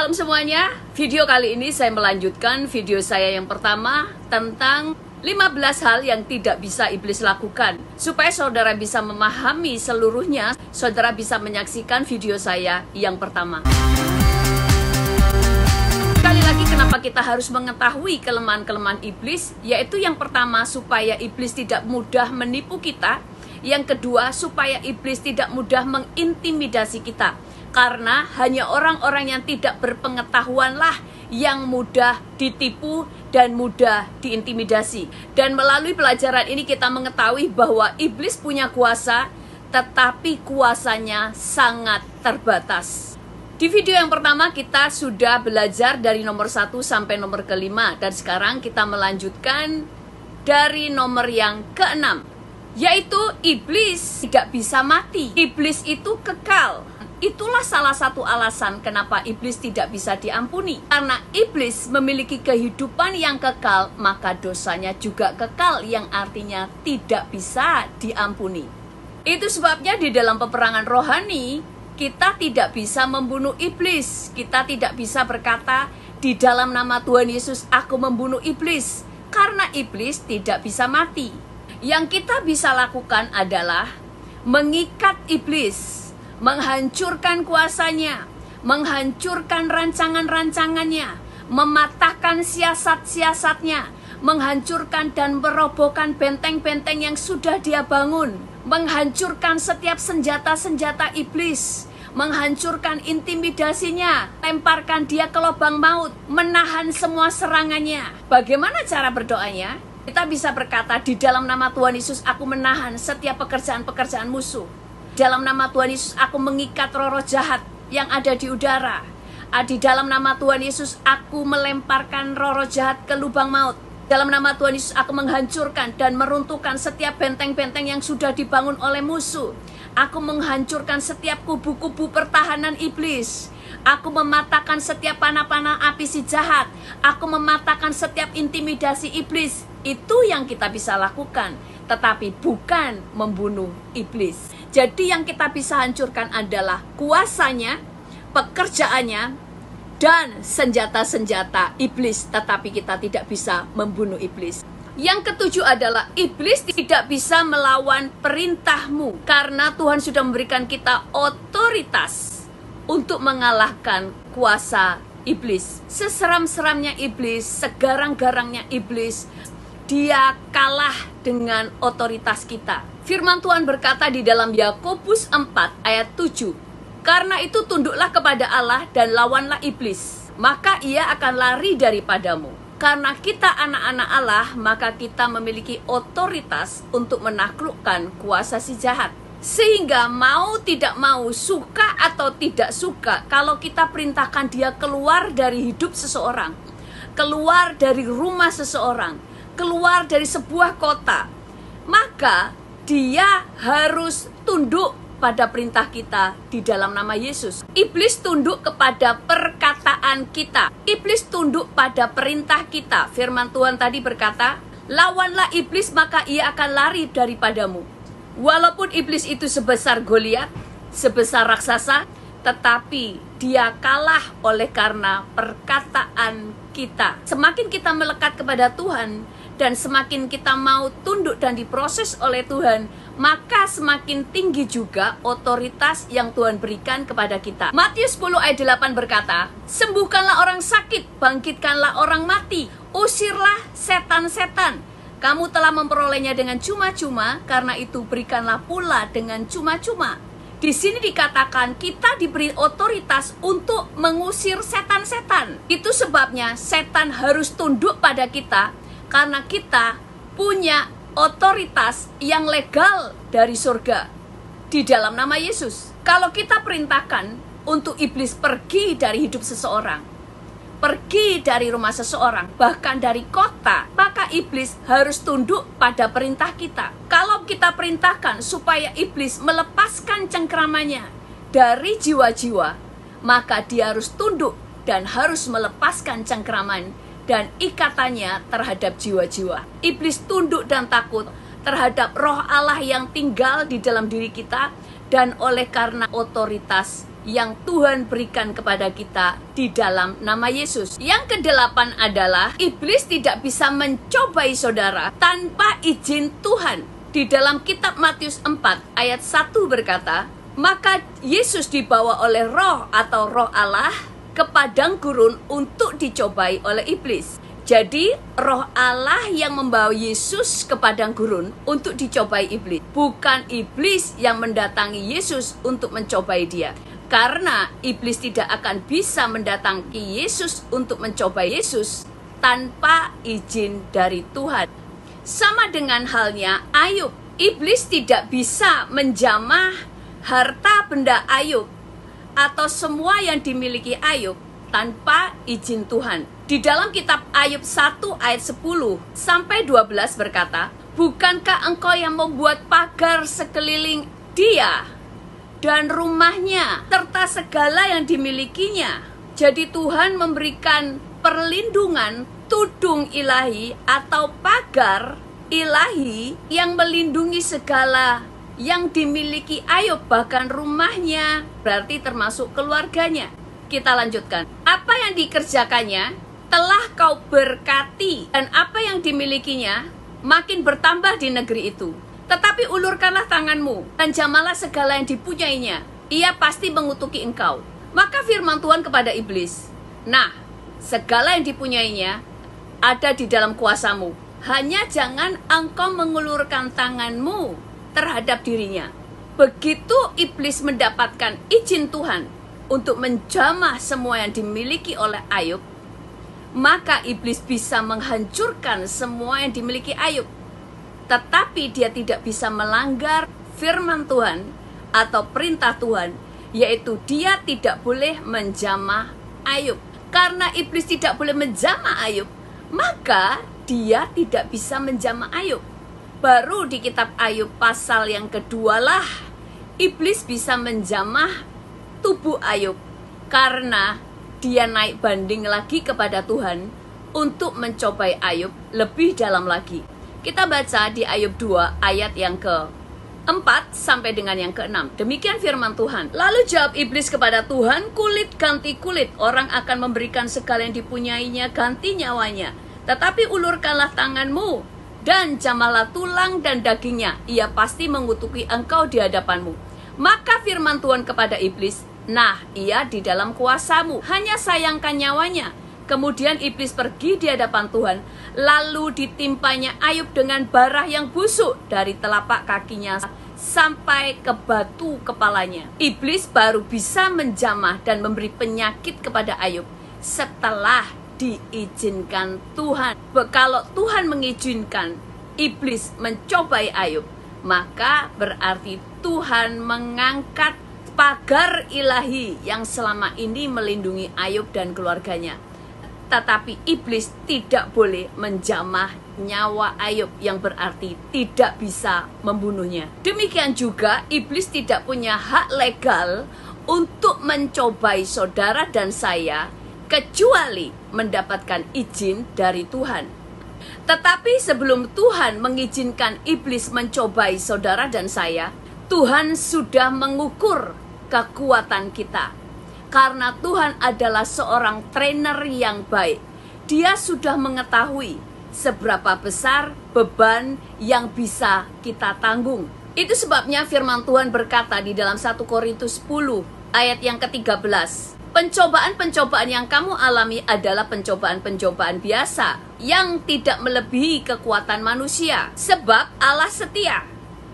Shalom semuanya, video kali ini saya melanjutkan video saya yang pertama tentang 15 hal yang tidak bisa iblis lakukan. Supaya saudara bisa memahami seluruhnya, saudara bisa menyaksikan video saya yang pertama. Sekali lagi, kenapa kita harus mengetahui kelemahan-kelemahan iblis? Yaitu yang pertama, supaya iblis tidak mudah menipu kita. Yang kedua, supaya iblis tidak mudah mengintimidasi kita. Karena hanya orang-orang yang tidak berpengetahuanlah yang mudah ditipu dan mudah diintimidasi. Dan melalui pelajaran ini kita mengetahui bahwa iblis punya kuasa, tetapi kuasanya sangat terbatas. Di video yang pertama kita sudah belajar dari nomor 1 sampai nomor ke-5. Dan sekarang kita melanjutkan dari nomor yang ke-6. Yaitu iblis tidak bisa mati. Iblis itu kekal. Itulah salah satu alasan kenapa iblis tidak bisa diampuni. Karena iblis memiliki kehidupan yang kekal, maka dosanya juga kekal, yang artinya tidak bisa diampuni. Itu sebabnya di dalam peperangan rohani, kita tidak bisa membunuh iblis. Kita tidak bisa berkata, di dalam nama Tuhan Yesus aku membunuh iblis. Karena iblis tidak bisa mati. Yang kita bisa lakukan adalah mengikat iblis, menghancurkan kuasanya, menghancurkan rancangan-rancangannya, mematahkan siasat-siasatnya, menghancurkan dan merobohkan benteng-benteng yang sudah dia bangun, menghancurkan setiap senjata-senjata iblis, menghancurkan intimidasinya, lemparkan dia ke lubang maut, menahan semua serangannya. Bagaimana cara berdoanya? Kita bisa berkata, di dalam nama Tuhan Yesus aku menahan setiap pekerjaan-pekerjaan musuh. Dalam nama Tuhan Yesus aku mengikat roh-roh jahat yang ada di udara. Di dalam nama Tuhan Yesus aku melemparkan roh-roh jahat ke lubang maut. Dalam nama Tuhan Yesus aku menghancurkan dan meruntuhkan setiap benteng-benteng yang sudah dibangun oleh musuh. Aku menghancurkan setiap kubu-kubu pertahanan iblis. Aku mematahkan setiap panah-panah api si jahat. Aku mematahkan setiap intimidasi iblis. Itu yang kita bisa lakukan, tetapi bukan membunuh iblis. Jadi yang kita bisa hancurkan adalah kuasanya, pekerjaannya, dan senjata-senjata iblis. Tetapi kita tidak bisa membunuh iblis. Yang ketujuh adalah iblis tidak bisa melawan perintahmu. Karena Tuhan sudah memberikan kita otoritas untuk mengalahkan kuasa iblis. Seseram-seramnya iblis, segarang-garangnya iblis, dia kalah dengan otoritas kita. Firman Tuhan berkata di dalam Yakobus 4 ayat 7. Karena itu tunduklah kepada Allah dan lawanlah iblis, maka ia akan lari daripadamu. Karena kita anak-anak Allah, maka kita memiliki otoritas untuk menaklukkan kuasa si jahat. Sehingga mau tidak mau, suka atau tidak suka, kalau kita perintahkan dia keluar dari hidup seseorang, keluar dari rumah seseorang, keluar dari sebuah kota, maka dia harus tunduk pada perintah kita di dalam nama Yesus. Iblis tunduk kepada perkataan kita. Iblis tunduk pada perintah kita. Firman Tuhan tadi berkata, lawanlah iblis maka ia akan lari daripadamu. Walaupun iblis itu sebesar Goliat, sebesar raksasa, tetapi dia kalah oleh karena perkataan kita. Semakin kita melekat kepada Tuhan, dan semakin kita mau tunduk dan diproses oleh Tuhan, maka semakin tinggi juga otoritas yang Tuhan berikan kepada kita. Matius 10 ayat 8 berkata, sembuhkanlah orang sakit, bangkitkanlah orang mati, usirlah setan-setan. Kamu telah memperolehnya dengan cuma-cuma, karena itu berikanlah pula dengan cuma-cuma. Di sini dikatakan kita diberi otoritas untuk mengusir setan-setan. Itu sebabnya setan harus tunduk pada kita, karena kita punya otoritas yang legal dari surga di dalam nama Yesus. Kalau kita perintahkan untuk iblis pergi dari hidup seseorang, pergi dari rumah seseorang, bahkan dari kota, maka iblis harus tunduk pada perintah kita. Kalau kita perintahkan supaya iblis melepaskan cengkramannya dari jiwa-jiwa, maka dia harus tunduk dan harus melepaskan cengkraman dan ikatannya terhadap jiwa-jiwa. Iblis tunduk dan takut terhadap roh Allah yang tinggal di dalam diri kita, dan oleh karena otoritas yang Tuhan berikan kepada kita di dalam nama Yesus. Yang kedelapan adalah iblis tidak bisa mencobai saudara tanpa izin Tuhan. Di dalam kitab Matius 4 ayat 1 berkata, maka Yesus dibawa oleh roh atau roh Allah ke padang gurun untuk dicobai oleh iblis. Jadi roh Allah yang membawa Yesus ke padang gurun untuk dicobai iblis. Bukan iblis yang mendatangi Yesus untuk mencobai dia. Karena iblis tidak akan bisa mendatangi Yesus untuk mencobai Yesus tanpa izin dari Tuhan. Sama dengan halnya Ayub. Iblis tidak bisa menjamah harta benda Ayub atau semua yang dimiliki Ayub tanpa izin Tuhan. Di dalam kitab Ayub 1 ayat 10 sampai 12 berkata, bukankah engkau yang membuat pagar sekeliling dia dan rumahnya serta segala yang dimilikinya? Jadi Tuhan memberikan perlindungan tudung ilahi atau pagar ilahi yang melindungi segala yang dimiliki Ayub, bahkan rumahnya, berarti termasuk keluarganya. Kita lanjutkan. Apa yang dikerjakannya telah kau berkati, dan apa yang dimilikinya makin bertambah di negeri itu. Tetapi ulurkanlah tanganmu dan jamalah segala yang dipunyainya, ia pasti mengutuki engkau. Maka firman Tuhan kepada iblis, nah, segala yang dipunyainya ada di dalam kuasamu, hanya jangan engkau mengulurkan tanganmu terhadap dirinya. Begitu iblis mendapatkan izin Tuhan untuk menjamah semua yang dimiliki oleh Ayub, maka iblis bisa menghancurkan semua yang dimiliki Ayub. Tetapi dia tidak bisa melanggar firman Tuhan atau perintah Tuhan, yaitu dia tidak boleh menjamah Ayub. Karena iblis tidak boleh menjamah Ayub, maka dia tidak bisa menjamah Ayub. Baru di kitab Ayub pasal yang kedua lah iblis bisa menjamah tubuh Ayub, karena dia naik banding lagi kepada Tuhan untuk mencobai Ayub lebih dalam lagi. Kita baca di Ayub 2 ayat yang ke-4 sampai dengan yang ke-6. Demikian firman Tuhan. Lalu jawab iblis kepada Tuhan, kulit ganti kulit, orang akan memberikan segala yang dipunyainya ganti nyawanya. Tetapi ulurkanlah tanganmu dan jamalah tulang dan dagingnya, ia pasti mengutuki engkau di hadapanmu. Maka firman Tuhan kepada iblis, nah, ia di dalam kuasamu, hanya sayangkan nyawanya. Kemudian iblis pergi di hadapan Tuhan, lalu ditimpanya Ayub dengan bara yang busuk dari telapak kakinya sampai ke batu kepalanya. Iblis baru bisa menjamah dan memberi penyakit kepada Ayub setelah diizinkan Tuhan. Kalau Tuhan mengizinkan iblis mencobai Ayub, maka berarti Tuhan mengangkat pagar ilahi yang selama ini melindungi Ayub dan keluarganya. Tetapi iblis tidak boleh menjamah nyawa Ayub, yang berarti tidak bisa membunuhnya. Demikian juga iblis tidak punya hak legal untuk mencobai saudara dan saya kecuali mendapatkan izin dari Tuhan. Tetapi sebelum Tuhan mengizinkan iblis mencobai saudara dan saya, Tuhan sudah mengukur kekuatan kita. Karena Tuhan adalah seorang trainer yang baik. Dia sudah mengetahui seberapa besar beban yang bisa kita tanggung. Itu sebabnya firman Tuhan berkata di dalam 1 Korintus 10 ayat yang ke-13. Pencobaan-pencobaan yang kamu alami adalah pencobaan-pencobaan biasa yang tidak melebihi kekuatan manusia. Sebab Allah setia.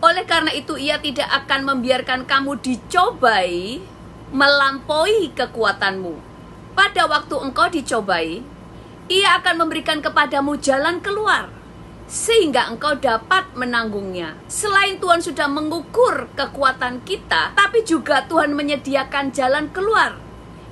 Oleh karena itu ia tidak akan membiarkan kamu dicobai melampaui kekuatanmu. Pada waktu engkau dicobai, ia akan memberikan kepadamu jalan keluar sehingga engkau dapat menanggungnya. Selain Tuhan sudah mengukur kekuatan kita, tapi juga Tuhan menyediakan jalan keluar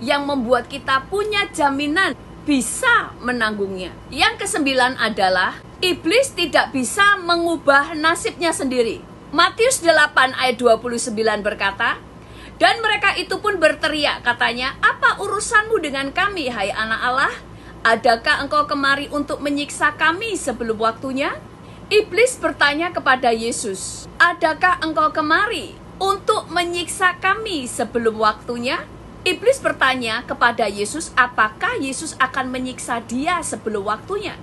yang membuat kita punya jaminan bisa menanggungnya. Yang ke-9 adalah iblis tidak bisa mengubah nasibnya sendiri. Matius 8 ayat 29 berkata, dan mereka itu pun berteriak, katanya, apa urusanmu dengan kami, hai anak Allah? Adakah engkau kemari untuk menyiksa kami sebelum waktunya? Iblis bertanya kepada Yesus, adakah engkau kemari untuk untuk menyiksa kami sebelum waktunya? Iblis bertanya kepada Yesus, apakah Yesus akan menyiksa dia sebelum waktunya?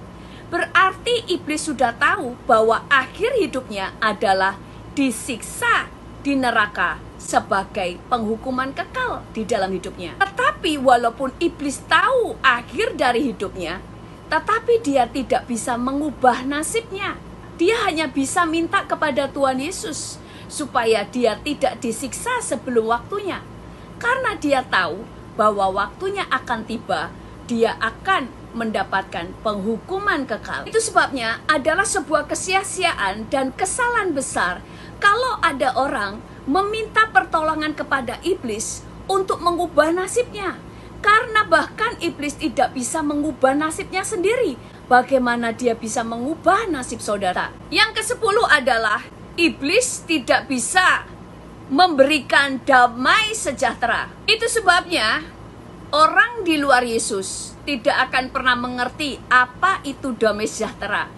Berarti iblis sudah tahu bahwa akhir hidupnya adalah disiksa di neraka sebagai penghukuman kekal di dalam hidupnya. Tetapi walaupun iblis tahu akhir dari hidupnya, tetapi dia tidak bisa mengubah nasibnya. Dia hanya bisa minta kepada Tuhan Yesus supaya dia tidak disiksa sebelum waktunya. Karena dia tahu bahwa waktunya akan tiba, dia akan mendapatkan penghukuman kekal. Itu sebabnya adalah sebuah kesia-siaan dan kesalahan besar kalau ada orang meminta pertolongan kepada iblis untuk mengubah nasibnya. Karena bahkan iblis tidak bisa mengubah nasibnya sendiri. Bagaimana dia bisa mengubah nasib saudara? Yang ke-10 adalah iblis tidak bisa memberikan damai sejahtera. Itu sebabnya orang di luar Yesus tidak akan pernah mengerti apa itu damai sejahtera.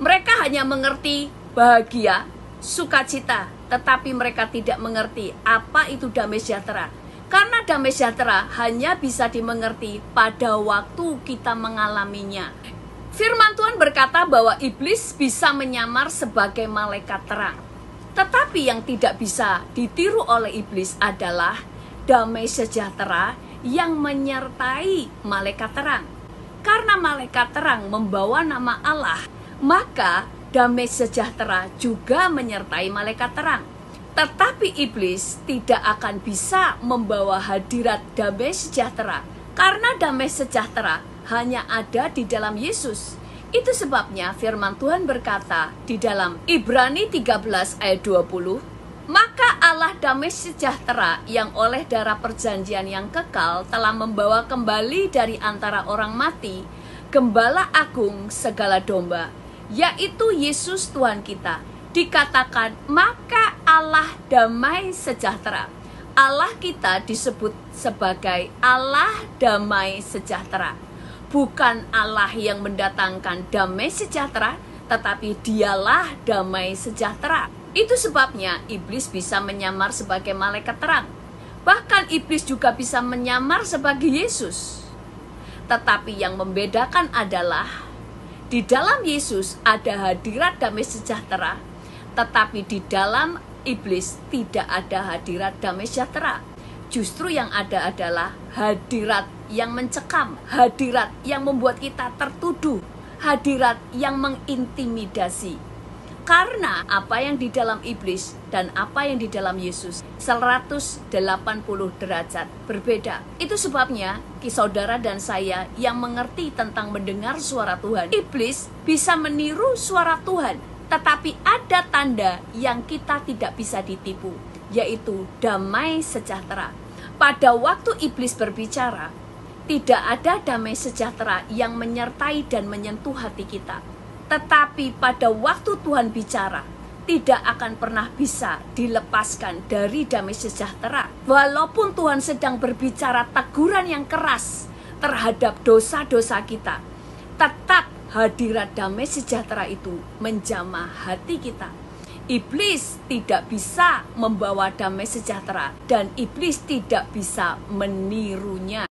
Mereka hanya mengerti bahagia, sukacita, tetapi mereka tidak mengerti apa itu damai sejahtera. Karena damai sejahtera hanya bisa dimengerti pada waktu kita mengalaminya. Firman Tuhan berkata bahwa iblis bisa menyamar sebagai malaikat terang. Tetapi yang tidak bisa ditiru oleh iblis adalah damai sejahtera yang menyertai malaikat terang. Karena malaikat terang membawa nama Allah, maka damai sejahtera juga menyertai malaikat terang. Tetapi iblis tidak akan bisa membawa hadirat damai sejahtera, karena damai sejahtera hanya ada di dalam Yesus. Itu sebabnya firman Tuhan berkata di dalam Ibrani 13 ayat 20, maka Allah damai sejahtera yang oleh darah perjanjian yang kekal telah membawa kembali dari antara orang mati Gembala Agung segala domba, yaitu Yesus Tuhan kita. Dikatakan, maka Allah damai sejahtera. Allah kita disebut sebagai Allah damai sejahtera. Bukan Allah yang mendatangkan damai sejahtera, tetapi dialah damai sejahtera. Itu sebabnya iblis bisa menyamar sebagai malaikat terang. Bahkan iblis juga bisa menyamar sebagai Yesus. Tetapi yang membedakan adalah di dalam Yesus ada hadirat damai sejahtera, tetapi di dalam iblis tidak ada hadirat damai sejahtera. Justru yang ada adalah hadirat yang mencekam, hadirat yang membuat kita tertuduh, hadirat yang mengintimidasi. Karena apa yang di dalam iblis dan apa yang di dalam Yesus 180 derajat berbeda. Itu sebabnya saudara dan saya yang mengerti tentang mendengar suara Tuhan. Iblis bisa meniru suara Tuhan, tetapi ada tanda yang kita tidak bisa ditipu, yaitu damai sejahtera. Pada waktu iblis berbicara, tidak ada damai sejahtera yang menyertai dan menyentuh hati kita. Tetapi pada waktu Tuhan bicara, tidak akan pernah bisa dilepaskan dari damai sejahtera. Walaupun Tuhan sedang berbicara teguran yang keras terhadap dosa-dosa kita, tetap hadirat damai sejahtera itu menjamah hati kita. Iblis tidak bisa membawa damai sejahtera dan iblis tidak bisa menirunya.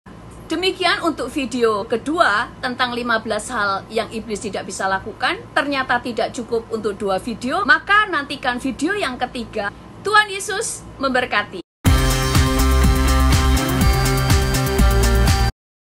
Demikian untuk video kedua tentang 15 hal yang iblis tidak bisa lakukan. Ternyata tidak cukup untuk 2 video, maka nantikan video yang ketiga. Tuhan Yesus memberkati.